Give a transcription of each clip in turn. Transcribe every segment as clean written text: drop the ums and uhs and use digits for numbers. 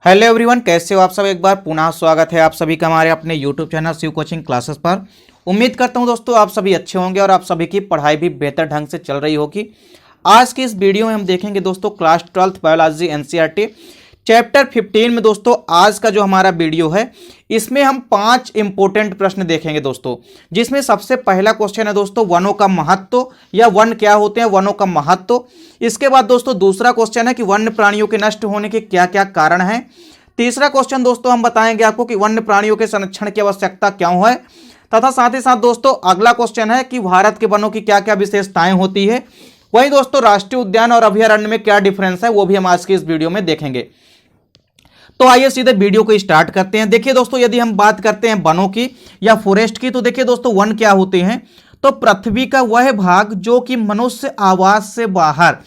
Hello everyone, कैसे हो आप सब। एक बार पुनः स्वागत है आप सभी का हमारे अपने YouTube channel Shiv coaching classes पर। उम्मीद करता हूं दोस्तों आप सभी अच्छे होंगे और आप सभी की पढ़ाई भी बेहतर ढंग से चल रही होगी। आज की इस वीडियो में हम देखेंगे दोस्तों class 12th biology NCERT chapter 15 में। दोस्तों आज का जो हमारा वीडियो है इसमें हम 5 इंपॉर्टेंट प्रश्न देखेंगे दोस्तों, जिसमें सबसे पहला क्वेश्चन है दोस्तों वनों का महत्व या वन क्या होते हैं, वनों का महत्व। इसके बाद दोस्तों दूसरा क्वेश्चन है कि वन्य प्राणियों के नष्ट होने के क्या क्या कारण हैं। तीसरा क्वेश्चन दोस्तों हम बताएंगे आपको कि वन्य प्राणियों के संरक्षण की आवश्यकता क्यों है, तथा साथ ही साथ दोस्तों अगला क्वेश्चन है कि भारत के वनों की क्या क्या विशेषताएं होती है। वहीं दोस्तों राष्ट्रीय उद्यान और अभयारण्य में क्या डिफरेंस है वो भी हम आज की इस वीडियो में देखेंगे। तो आइए सीधे वीडियो को स्टार्ट करते हैं। देखिए दोस्तों, यदि हम बात करते हैं वनों की या फॉरेस्ट की, तो देखिए दोस्तों वन क्या होते हैं। तो पृथ्वी का वह भाग जो कि मनुष्य आवास से बाहर,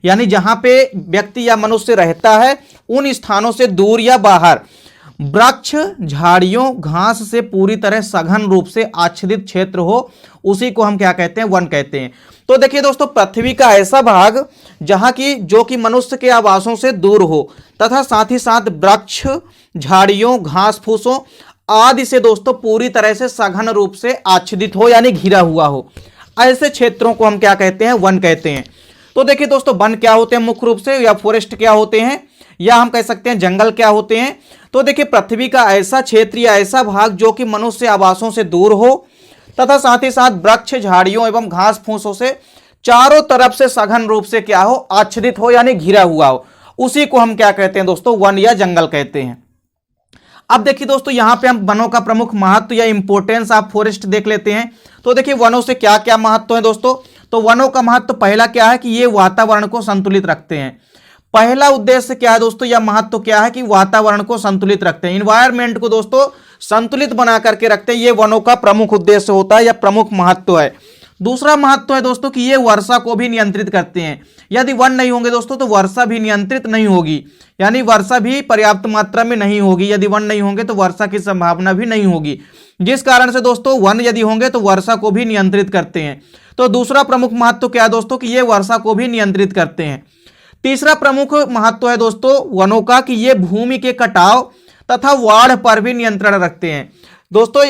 यानी जहां पे व्यक्ति या मनुष्य रहता है उन स्थानों से दूर या बाहर वृक्ष, झाड़ियों, घास से पूरी तरह सघन रूप से आच्छादित क्षेत्र हो, उसी को हम क्या कहते हैं, वन कहते हैं। तो देखिए दोस्तों पृथ्वी का ऐसा भाग जहां की जो कि मनुष्य के आवासों से दूर हो, तथा साथ ही साथ वृक्ष, झाड़ियों, घास फूसों आदि से दोस्तों पूरी तरह से सघन रूप से आच्छादित हो, यानी घिरा हुआ हो, ऐसे क्षेत्रों को हम क्या कहते हैं, वन कहते हैं। तो देखिए दोस्तों वन क्या होते हैं मुख्य रूप से, या फॉरेस्ट क्या होते हैं, या हम कह सकते हैं जंगल क्या होते हैं। तो देखिए पृथ्वी का ऐसा क्षेत्र या ऐसा भाग जो कि मनुष्य आवासों से दूर हो, तथा साथ ही साथ वृक्ष, झाड़ियों एवं घास फूसों से चारों तरफ से सघन रूप से क्या हो, आच्छादित हो, यानी घिरा हुआ हो, उसी को हम क्या कहते हैं दोस्तों, वन या जंगल कहते हैं। अब देखिए दोस्तों यहां पे हम वनों का प्रमुख महत्व या इंपॉर्टेंस आप फॉरेस्ट देख लेते हैं। तो देखिए वनों से क्या क्या महत्व है दोस्तों। तो वनों का महत्व पहला क्या है कि ये वातावरण को संतुलित रखते हैं। पहला उद्देश्य क्या है दोस्तों, या महत्व क्या है कि वातावरण को संतुलित रखते हैं, इन्वायरमेंट को दोस्तों संतुलित बना करके रखते हैं। ये वनों का प्रमुख उद्देश्य होता है या प्रमुख महत्व है। दूसरा महत्व है दोस्तों कि ये वर्षा को भी नियंत्रित करते हैं। यदि वन नहीं होंगे दोस्तों तो वर्षा भी नियंत्रित नहीं होगी, यानी वर्षा भी पर्याप्त मात्रा में नहीं होगी। यदि वन नहीं होंगे तो वर्षा की संभावना भी नहीं होगी, जिस कारण से दोस्तों वन यदि होंगे तो वर्षा को भी नियंत्रित करते हैं। तो दूसरा प्रमुख महत्व क्या है दोस्तों कि ये वर्षा को भी नियंत्रित करते हैं। तीसरा प्रमुख महत्व है दोस्तों वनों का कि ये भूमि के कटाव तथा बाढ़ पर भी नियंत्रण रखते हैं। दोस्तों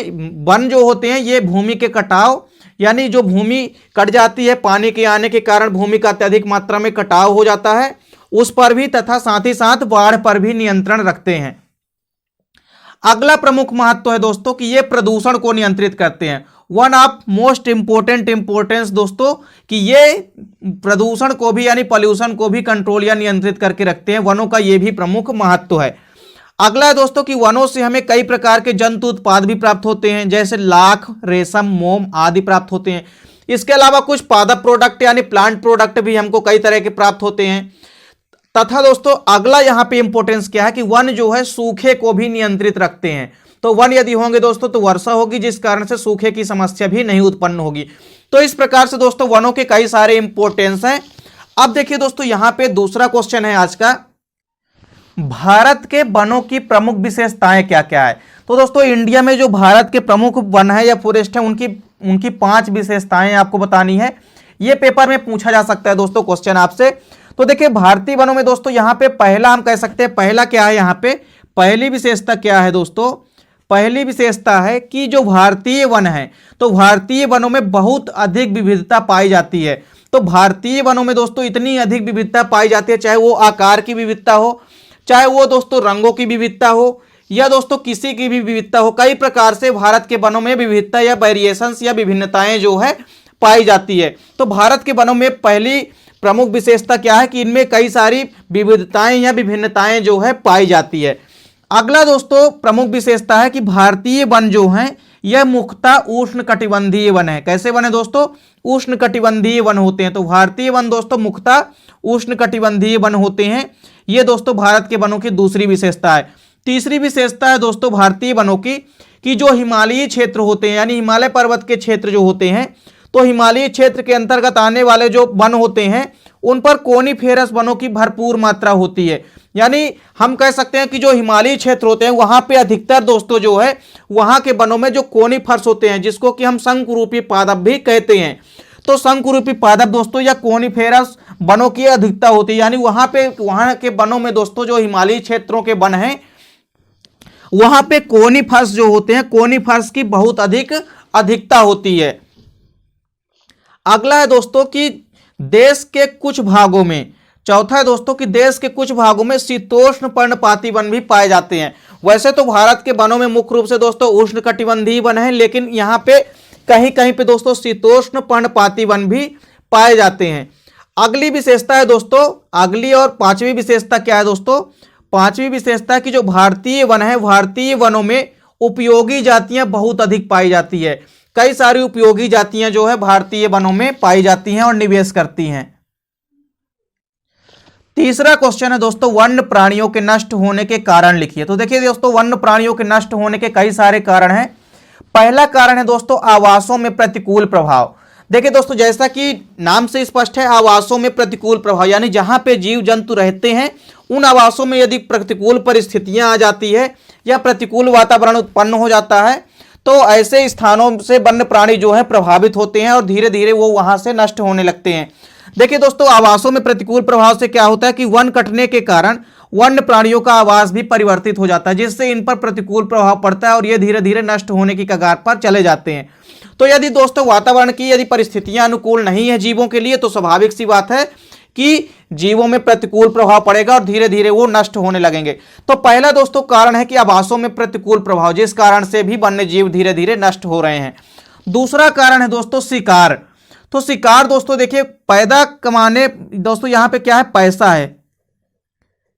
वन जो होते हैं ये भूमि के कटाव, यानी जो भूमि कट जाती है पानी के आने के कारण भूमि का अत्यधिक मात्रा में कटाव हो जाता है, उस पर भी, तथा साथ ही साथ बाढ़ पर भी नियंत्रण रखते हैं। अगला प्रमुख महत्व है दोस्तों कि ये प्रदूषण को नियंत्रित करते हैं। One of most important importance दोस्तों कि ये प्रदूषण को भी, यानी पॉल्यूशन को भी कंट्रोल या नियंत्रित करके रखते हैं। वनों का ये भी प्रमुख महत्व है। अगला है दोस्तों कि वनों से हमें कई प्रकार के जंतु उत्पाद भी प्राप्त होते हैं, जैसे लाख, रेशम, मोम आदि प्राप्त होते हैं। इसके अलावा कुछ पादप प्रोडक्ट यानी प्लांट प्रोडक्ट भी हमको कई तरह के प्राप्त होते हैं। तथा दोस्तों अगला यहाँ पे इंपॉर्टेंस क्या है कि वन जो है सूखे को भी नियंत्रित रखते हैं। तो वन यदि होंगे दोस्तों तो वर्षा होगी, जिस कारण से सूखे की समस्या भी नहीं उत्पन्न होगी। तो इस प्रकार से दोस्तों वनों के कई सारे इंपॉर्टेंस हैं। अब देखिए दोस्तों यहाँ पे दूसरा क्वेश्चन है आज का, भारत के वनों की प्रमुख विशेषताएं क्या क्या है। तो दोस्तों इंडिया में जो भारत के प्रमुख वन है या फॉरेस्ट है उनकी 5 विशेषताएं आपको बतानी है। ये पेपर में पूछा जा सकता है दोस्तों क्वेश्चन आपसे। तो देखिए भारतीय वनों में दोस्तों यहाँ पे पहला हम कह सकते हैं, पहला क्या है यहाँ पे, पहली विशेषता क्या है दोस्तों, पहली विशेषता है कि जो भारतीय वन है तो भारतीय वनों में बहुत अधिक विविधता पाई जाती है। तो भारतीय वनों में दोस्तों इतनी अधिक विविधता पाई जाती है, चाहे वो आकार की विविधता हो, चाहे वो दोस्तों रंगों की विविधता हो, या दोस्तों किसी की भी विविधता हो। कई प्रकार से भारत के वनों में विविधता या वेरिएशंस या विभिन्नताएं जो है पाई जाती है। तो भारत के वनों में पहली प्रमुख विशेषता क्या है कि इनमें कई सारी विविधताएं या विभिन्नताएं जो है पाई जाती है। अगला दोस्तों प्रमुख विशेषता है कि भारतीय वन जो हैं यह मुख्यतः उष्ण कटिबंधीय वन है। कैसे वन है दोस्तों, उष्ण कटिबंधीय वन होते हैं। तो भारतीय वन दोस्तों मुख्यतः उष्ण कटिबंधीय वन होते हैं। ये दोस्तों भारत के वनों की दूसरी विशेषता है। तीसरी विशेषता है दोस्तों भारतीय वनों की कि जो हिमालयी क्षेत्र होते हैं, यानी हिमालय पर्वत के क्षेत्र जो होते हैं, तो हिमालयी क्षेत्र के अंतर्गत आने वाले जो वन होते हैं उन पर कोनिफेरस वनों की भरपूर मात्रा होती है। यानी हम कह सकते हैं कि जो हिमालयी क्षेत्र होते हैं वहां पे अधिकतर दोस्तों जो है वहां के वनों में जो कोनिफर्स होते हैं, जिसको कि हम शंकुरूपी पादप भी कहते हैं, तो शंकुरूपी पादप दोस्तों या कोनिफेरस वनों की अधिकता होती है, यानी वहां के वनों में दोस्तों जो हिमालयी क्षेत्रों के वन हैं वहां पे कोनिफर्स जो होते हैं, कोनिफर्स की बहुत अधिकता होती है। अगला है दोस्तों कि देश के कुछ भागों में, चौथा है दोस्तों कि देश के कुछ भागों में शीतोष्ण पर्णपाती वन भी पाए जाते हैं। वैसे तो भारत के वनों में मुख्य रूप से दोस्तों उष्णकटिबंधीय वन है, लेकिन यहाँ पे कहीं कहीं पे दोस्तों शीतोष्ण पर्णपाती वन भी पाए जाते हैं। अगली विशेषता है दोस्तों, अगली और पांचवी विशेषता क्या है दोस्तों? पांचवी विशेषता कि जो भारतीय वन है, भारतीय वनों में उपयोगी जातियां बहुत अधिक पाई जाती है। कई सारी उपयोगी जातियां जो है भारतीय वनों में पाई जाती हैं और निवेश करती हैं। तीसरा क्वेश्चन है दोस्तों, वन्य प्राणियों के नष्ट होने के कारण लिखिए। तो देखिए दोस्तों, वन्य प्राणियों के नष्ट होने के कई सारे कारण हैं। पहला कारण है दोस्तों आवासों में प्रतिकूल प्रभाव। देखिए दोस्तों, जैसा कि नाम से स्पष्ट है, आवासों में प्रतिकूल प्रभाव, यानी जहां पे जीव जंतु रहते हैं उन आवासों में यदि प्रतिकूल परिस्थितियां आ जाती है या प्रतिकूल वातावरण उत्पन्न हो जाता है तो ऐसे स्थानों से वन्य प्राणी जो है प्रभावित होते हैं और धीरे धीरे वो वहां से नष्ट होने लगते हैं। देखिए दोस्तों, आवासों में प्रतिकूल प्रभाव से क्या होता है कि वन कटने के कारण वन्य प्राणियों का आवास भी परिवर्तित हो जाता है, जिससे इन पर प्रतिकूल प्रभाव पड़ता है और ये धीरे धीरे नष्ट होने की कगार पर चले जाते हैं। तो यदि दोस्तों वातावरण की यदि परिस्थितियां अनुकूल नहीं है जीवों के लिए, तो स्वाभाविक सी बात है कि जीवों में प्रतिकूल प्रभाव पड़ेगा और धीरे धीरे वो नष्ट होने लगेंगे। तो पहला दोस्तों कारण है कि आवासों में प्रतिकूल प्रभाव, जिस कारण से भी वन्य जीव धीरे धीरे नष्ट हो रहे हैं। दूसरा कारण है दोस्तों शिकार। तो शिकार दोस्तों देखिए, पैदा कमाने, दोस्तों यहां पे क्या है, पैसा है,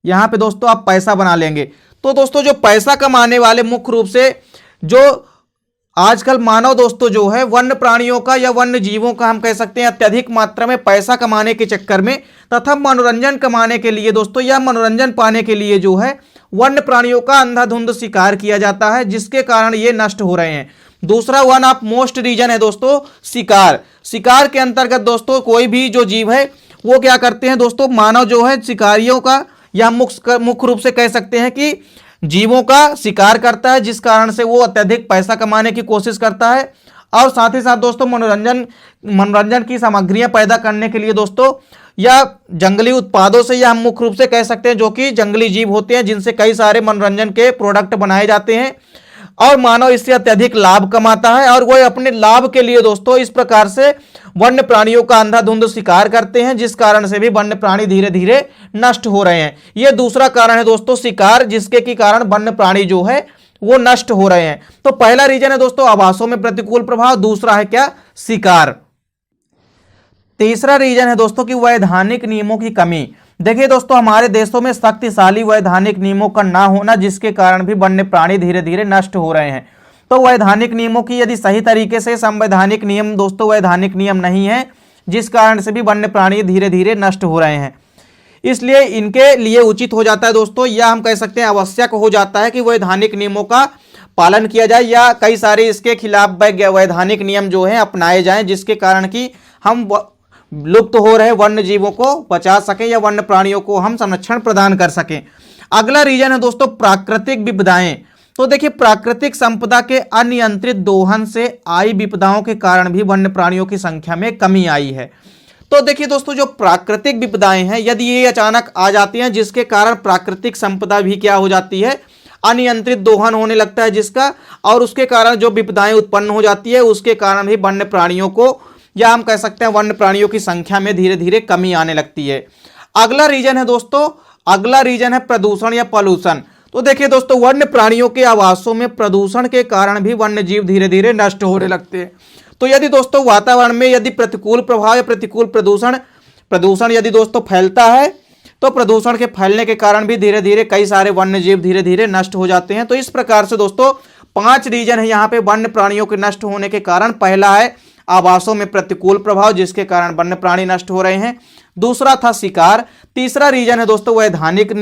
यहां पे दोस्तों आप पैसा बना लेंगे। तो दोस्तों जो पैसा कमाने वाले मुख्य रूप से जो आजकल मानव दोस्तों जो है वन्य प्राणियों का या वन्य जीवों का हम कह सकते हैं अत्यधिक मात्रा में पैसा कमाने के चक्कर में तथा मनोरंजन कमाने के लिए दोस्तों या मनोरंजन पाने के लिए जो है वन्य प्राणियों का अंधाधुंध शिकार किया जाता है, जिसके कारण ये नष्ट हो रहे हैं। दूसरा वन ऑफ मोस्ट रीजन है दोस्तों शिकार। शिकार के अंतर्गत दोस्तों कोई भी जो जीव है वो क्या करते हैं दोस्तों, मानव जो है शिकारियों का या मुख्य रूप से कह सकते हैं कि जीवों का शिकार करता है, जिस कारण से वो अत्यधिक पैसा कमाने की कोशिश करता है और साथ ही साथ दोस्तों मनोरंजन की सामग्रियां पैदा करने के लिए दोस्तों या जंगली उत्पादों से, या हम मुख्य रूप से कह सकते हैं जो कि जंगली जीव होते हैं जिनसे कई सारे मनोरंजन के प्रोडक्ट बनाए जाते हैं और मानव इससे अत्यधिक लाभ कमाता है और वो अपने लाभ के लिए दोस्तों इस प्रकार से वन्य प्राणियों का अंधाधुंध शिकार करते हैं, जिस कारण से भी वन्य प्राणी धीरे धीरे नष्ट हो रहे हैं। यह दूसरा कारण है दोस्तों शिकार, जिसके के कारण वन्य प्राणी जो है वो नष्ट हो रहे हैं। तो पहला रीजन है दोस्तों आवासों में प्रतिकूल प्रभाव, दूसरा है क्या, शिकार। तीसरा रीजन है दोस्तों की वैधानिक नियमों की कमी। देखिए दोस्तों, हमारे देशों में शक्तिशाली वैधानिक नियमों का ना होना, जिसके कारण भी वन्य प्राणी धीरे धीरे नष्ट हो रहे हैं। तो वैधानिक नियमों की यदि सही तरीके से संवैधानिक नियम दोस्तों वैधानिक नियम नहीं है, जिस कारण से भी वन्य प्राणी धीरे धीरे नष्ट हो रहे हैं, इसलिए इनके लिए उचित हो जाता है दोस्तों, या हम कह सकते हैं आवश्यक हो जाता है कि वैधानिक नियमों का पालन किया जाए या कई सारे इसके खिलाफ वैधानिक नियम जो है अपनाए जाएं, जिसके कारण कि हम लुप्त हो रहे वन्य जीवों को बचा सकें या वन्य प्राणियों को हम संरक्षण प्रदान कर सकें। अगला रीजन है दोस्तों प्राकृतिक विपदाएं। तो देखिए, प्राकृतिक संपदा के अनियंत्रित दोहन से आई विपदाओं के कारण भी वन्य प्राणियों की संख्या में कमी आई है। तो देखिए दोस्तों, जो प्राकृतिक विपदाएं हैं यदि ये अचानक आ जाती हैं, जिसके कारण प्राकृतिक संपदा भी क्या हो जाती है, अनियंत्रित दोहन होने लगता है जिसका, और उसके कारण जो विपदाएं उत्पन्न हो जाती है उसके कारण भी वन्य प्राणियों को या हम कह सकते हैं वन्य प्राणियों की संख्या में धीरे धीरे कमी आने लगती है। अगला रीजन है दोस्तों, अगला रीजन है प्रदूषण या पॉल्यूशन। तो देखिए दोस्तों, वन्य प्राणियों के आवासों में प्रदूषण के कारण भी वन्य जीव धीरे धीरे नष्ट होने लगते हैं। तो यदि दोस्तों वातावरण में यदि प्रतिकूल प्रभाव या प्रतिकूल प्रदूषण यदि दोस्तों फैलता है, तो प्रदूषण के फैलने के कारण भी धीरे धीरे कई सारे वन्य जीव धीरे धीरे नष्ट हो जाते हैं। तो इस प्रकार से दोस्तों 5 रीजन है यहाँ पे वन्य प्राणियों के नष्ट होने के कारण। पहला है आवासों में प्रतिकूल प्रभाव, जिसके कारण वन्य प्राणी नष्ट हो रहे हैं। दूसरा था शिकार। तीसरा रीजन है दोस्तों वैधानिक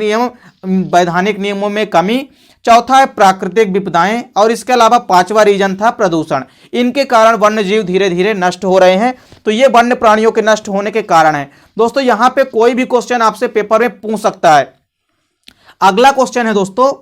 नियमों में कमी। चौथा है प्राकृतिक विपदाएं और इसके अलावा 5वां रीजन था प्रदूषण। इनके कारण वन्य जीव धीरे धीरे नष्ट हो रहे हैं। तो ये वन्य प्राणियों के नष्ट होने के कारण है। दोस्तों यहाँ पे कोई भी क्वेश्चन आपसे पेपर में पूछ सकता है। अगला क्वेश्चन है दोस्तों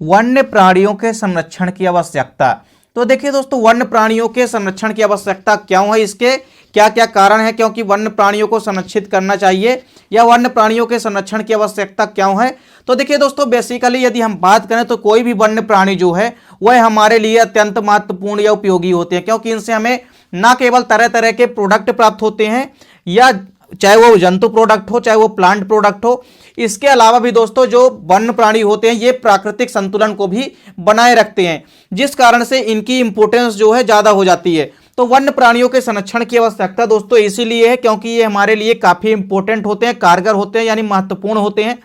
वन्य प्राणियों के संरक्षण की आवश्यकता। तो देखिए दोस्तों, वन्य प्राणियों के संरक्षण की आवश्यकता क्यों है, इसके क्या क्या कारण है, क्योंकि वन्य प्राणियों को संरक्षित करना चाहिए या वन्य प्राणियों के संरक्षण की आवश्यकता क्यों है। तो देखिए दोस्तों, बेसिकली यदि हम बात करें तो कोई भी वन्य प्राणी जो है वह हमारे लिए अत्यंत महत्वपूर्ण या उपयोगी होते हैं, क्योंकि इनसे हमें ना केवल तरह तरह के प्रोडक्ट प्राप्त होते हैं, या चाहे वो जंतु प्रोडक्ट हो चाहे वो प्लांट प्रोडक्ट हो, इसके अलावा भी दोस्तों जो वन्य प्राणी होते हैं ये प्राकृतिक संतुलन को भी बनाए रखते हैं, जिस कारण से इनकी इंपोर्टेंस जो है ज्यादा हो जाती है। तो वन्य प्राणियों के संरक्षण की आवश्यकता दोस्तों इसीलिए है क्योंकि ये हमारे लिए काफी इंपॉर्टेंट होते हैं, कारगर होते हैं, यानी महत्वपूर्ण होते हैं।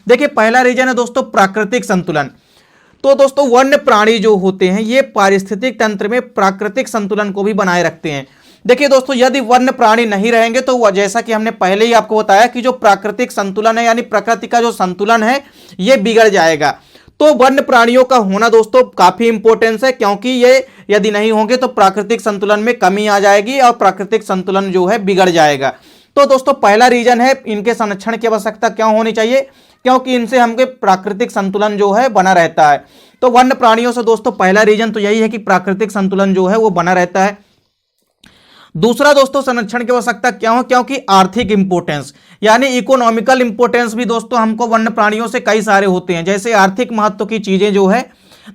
देखिए, पहला रीजन है दोस्तों प्राकृतिक संतुलन। तो दोस्तों, वन्य प्राणी जो होते हैं ये पारिस्थितिक तंत्र में प्राकृतिक संतुलन को भी बनाए रखते हैं। देखिए दोस्तों, यदि वन्य प्राणी नहीं रहेंगे तो वह, जैसा कि हमने पहले ही आपको बताया कि जो प्राकृतिक संतुलन है यानी प्रकृति का जो संतुलन है ये बिगड़ जाएगा। तो वन्य प्राणियों का होना दोस्तों काफी इंपॉर्टेंस है, क्योंकि ये यदि नहीं होंगे तो प्राकृतिक संतुलन में कमी आ जाएगी और प्राकृतिक संतुलन जो है बिगड़ जाएगा। तो दोस्तों, पहला रीजन है इनके संरक्षण की आवश्यकता क्यों होनी चाहिए, क्योंकि इनसे हमके प्राकृतिक संतुलन जो है बना रहता है। तो वन्य प्राणियों से दोस्तों पहला रीजन तो यही है कि प्राकृतिक संतुलन जो है वो बना रहता है। दूसरा दोस्तों, संरक्षण की आवश्यकता क्यों है, क्योंकि आर्थिक इंपोर्टेंस यानी इकोनॉमिकल इंपोर्टेंस भी दोस्तों हमको वन्य प्राणियों से कई सारे होते हैं। जैसे आर्थिक महत्व की चीजें जो है,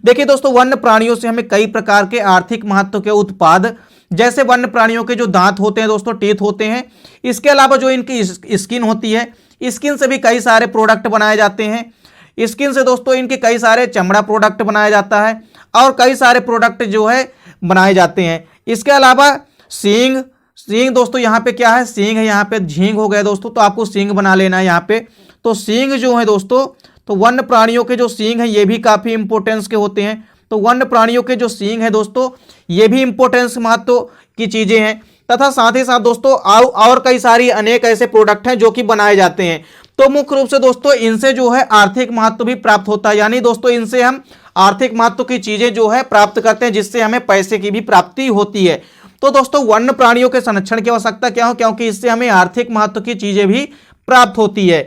देखिए दोस्तों, वन्य प्राणियों से हमें कई प्रकार के आर्थिक महत्व के उत्पाद, जैसे वन्य प्राणियों के जो दांत होते हैं दोस्तों, टीथ होते हैं, इसके अलावा जो इनकी स्किन होती है, स्किन से भी कई सारे प्रोडक्ट बनाए जाते हैं। स्किन से दोस्तों इनके कई सारे चमड़ा प्रोडक्ट बनाया जाता है और कई सारे प्रोडक्ट जो है बनाए जाते हैं। इसके अलावा सींग दोस्तों, यहाँ पे क्या है, सींग है, यहाँ पे झींग हो गया दोस्तों, तो आपको सींग बना लेना है यहाँ पे। तो सींग जो है दोस्तों, तो वन्य प्राणियों के जो सींग है ये भी काफी इंपोर्टेंस के होते हैं। तो वन्य प्राणियों के जो सींग है दोस्तों ये भी इंपोर्टेंस महत्व की चीजें हैं, तथा साथ ही साथ दोस्तों और कई सारी अनेक ऐसे प्रोडक्ट हैं जो कि बनाए जाते हैं। तो मुख्य रूप से दोस्तों इनसे जो है आर्थिक महत्व भी प्राप्त होता है, यानी दोस्तों इनसे हम आर्थिक महत्व की चीजें जो है प्राप्त करते हैं, जिससे हमें पैसे की भी प्राप्ति होती है। तो दोस्तों, वन्य प्राणियों के संरक्षण की आवश्यकता क्या हो, क्योंकि इससे हमें आर्थिक महत्व की चीजें भी प्राप्त होती है।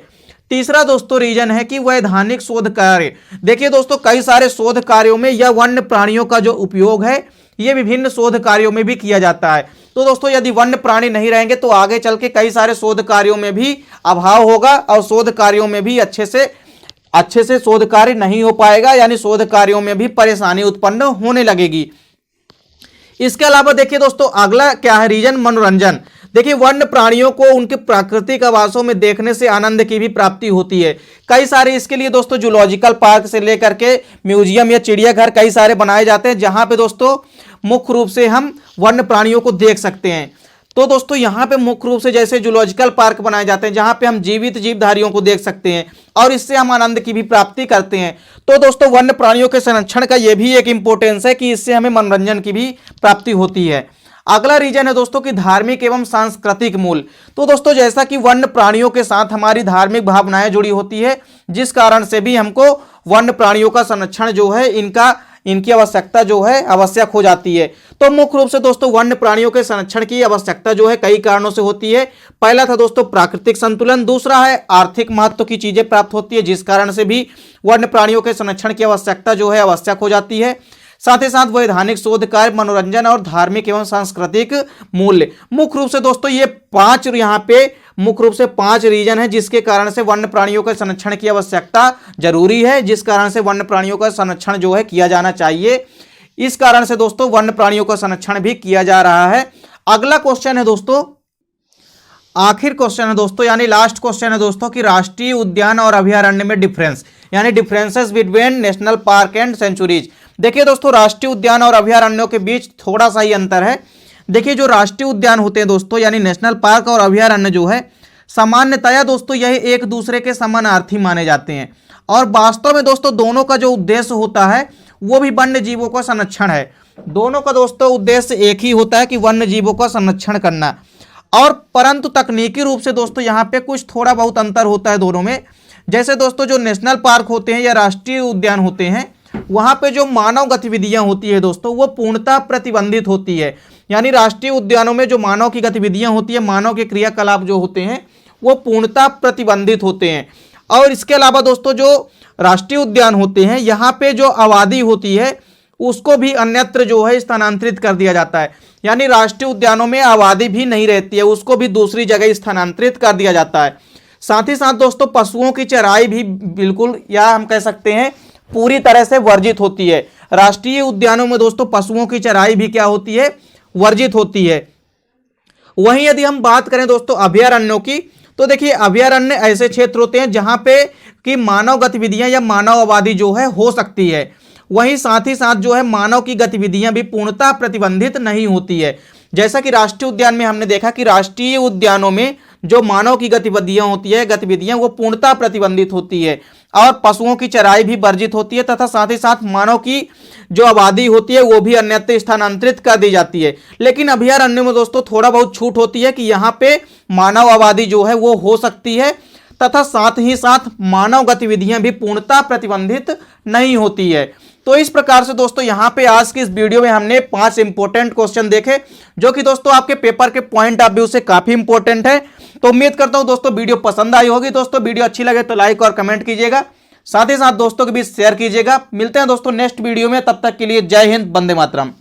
तीसरा दोस्तों रीजन है कि वैधानिक शोध कार्य। देखिए दोस्तों, कई सारे शोध कार्यों में यह वन्य प्राणियों का जो उपयोग है ये विभिन्न शोध कार्यों में भी किया जाता है। तो दोस्तों, यदि वन्य प्राणी नहीं रहेंगे तो आगे चल के कई सारे शोध कार्यों में भी अभाव होगा और शोध कार्यों में भी अच्छे से शोध कार्य नहीं हो पाएगा, यानी शोध कार्यों में भी परेशानी उत्पन्न होने लगेगी। इसके अलावा देखिए दोस्तों, अगला क्या है रीजन, मनोरंजन। देखिए, वन्य प्राणियों को उनके प्राकृतिक आवासों में देखने से आनंद की भी प्राप्ति होती है। कई सारे इसके लिए दोस्तों जूलॉजिकल पार्क से लेकर के म्यूजियम या चिड़ियाघर कई सारे बनाए जाते हैं, जहां पे दोस्तों मुख्य रूप से हम वन्य प्राणियों को देख सकते हैं। तो दोस्तों यहाँ पे मुख्य रूप से जैसे जूलॉजिकल पार्क बनाए जाते हैं जहां पे हम जीवित जीवधारियों को देख सकते हैं और इससे हम आनंद की भी प्राप्ति करते हैं। तो दोस्तों, वन्य प्राणियों के संरक्षण का यह भी एक इंपॉर्टेंस है कि इससे हमें मनोरंजन की भी प्राप्ति होती है। अगला रीजन है दोस्तों कि धार्मिक एवं सांस्कृतिक मूल्य। तो दोस्तों, जैसा कि वन्य प्राणियों के साथ हमारी धार्मिक भावनाएं जुड़ी होती है, जिस कारण से भी हमको वन्य प्राणियों का संरक्षण जो है इनकी आवश्यकता जो है आवश्यक हो जाती है। तो मुख्य रूप से दोस्तों वन्य प्राणियों के संरक्षण की आवश्यकता जो है कई कारणों से होती है। पहला था दोस्तों प्राकृतिक संतुलन, दूसरा है आर्थिक महत्व की चीजें प्राप्त होती है, जिस कारण से भी वन्य प्राणियों के संरक्षण की आवश्यकता जो है आवश्यक हो जाती है। साथ ही साथ वैधानिक शोध कार्य, मनोरंजन और धार्मिक एवं सांस्कृतिक मूल्य। मुख्य रूप से दोस्तों ये पांच यहाँ पे मुख्य रूप से 5 रीजन है जिसके कारण से वन्य प्राणियों के संरक्षण की आवश्यकता जरूरी है, जिस कारण से वन्य प्राणियों का संरक्षण जो है किया जाना चाहिए। इस कारण से दोस्तों वन्य प्राणियों का संरक्षण भी किया जा रहा है। अगला क्वेश्चन है दोस्तों, आखिर क्वेश्चन है दोस्तों, यानी लास्ट क्वेश्चन है दोस्तों कि राष्ट्रीय उद्यान और अभयारण्य में डिफरेंस, यानी differences between national park and sanctuaries. देखिए दोस्तों, राष्ट्रीय उद्यान और अभयारण्यों के बीच थोड़ा सा ही अंतर है। देखिए, जो राष्ट्रीय उद्यान होते हैं दोस्तों, यानी नेशनल पार्क और अभयारण्य जो है, सामान्यतया दोस्तों यह एक दूसरे के समानार्थी माने जाते हैं और वास्तव में दोस्तों दोनों का जो उद्देश्य होता है वो भी वन्य जीवों का संरक्षण है। दोनों का दोस्तों उद्देश्य एक ही होता है कि वन्य जीवों का संरक्षण करना, और परंतु तकनीकी रूप से दोस्तों यहाँ पे कुछ थोड़ा बहुत अंतर होता है दोनों में। जैसे दोस्तों जो नेशनल पार्क होते हैं या राष्ट्रीय उद्यान होते हैं, वहां पे जो मानव गतिविधियां होती है दोस्तों वो पूर्णतः प्रतिबंधित होती है। यानी राष्ट्रीय उद्यानों में जो मानव की गतिविधियां होती है, मानव के क्रियाकलाप जो होते हैं वो पूर्णतः प्रतिबंधित होते हैं। और इसके अलावा दोस्तों जो राष्ट्रीय उद्यान होते हैं, यहाँ पे जो आबादी होती है उसको भी अन्यत्र जो है स्थानांतरित कर दिया जाता है। यानी राष्ट्रीय उद्यानों में आबादी भी नहीं रहती है, उसको भी दूसरी जगह स्थानांतरित कर दिया जाता है। साथ ही साथ दोस्तों पशुओं की चराई भी बिल्कुल, या हम कह सकते हैं पूरी तरह से वर्जित होती है। राष्ट्रीय उद्यानों में दोस्तों पशुओं की चराई भी क्या होती है, वर्जित होती है। वहीं यदि हम बात करें दोस्तों अभयारण्यों की, तो देखिए अभयारण्य ऐसे क्षेत्र होते हैं जहां पे कि मानव गतिविधियां या मानव आबादी जो है हो सकती है। वहीं साथ ही साथ जो है मानव की गतिविधियां भी पूर्णतः प्रतिबंधित नहीं होती है। जैसा कि राष्ट्रीय उद्यान में हमने देखा कि राष्ट्रीय उद्यानों में जो मानव की गतिविधियां होती है, गतिविधियां वो पूर्णतः प्रतिबंधित होती है और पशुओं की चराई भी वर्जित होती है, तथा साथ ही साथ मानव की जो आबादी होती है वो भी अन्यत्र स्थानांतरित कर दी जाती है। लेकिन अभयारण्य में दोस्तों थोड़ा बहुत छूट होती है कि यहाँ पे मानव आबादी जो है वो हो सकती है, तथा साथ ही साथ मानव गतिविधियां भी पूर्णतः प्रतिबंधित नहीं होती है। तो इस प्रकार से दोस्तों यहाँ पे आज की इस वीडियो में हमने 5 इंपॉर्टेंट क्वेश्चन देखे, जो कि दोस्तों आपके पेपर के पॉइंट ऑफ व्यू से काफी इंपॉर्टेंट है। तो उम्मीद करता हूं दोस्तों वीडियो पसंद आई होगी। दोस्तों वीडियो अच्छी लगे तो लाइक और कमेंट कीजिएगा, साथ ही साथ दोस्तों के बीच शेयर कीजिएगा। मिलते हैं दोस्तों नेक्स्ट वीडियो में, तब तक के लिए जय हिंद, वंदे मातरम।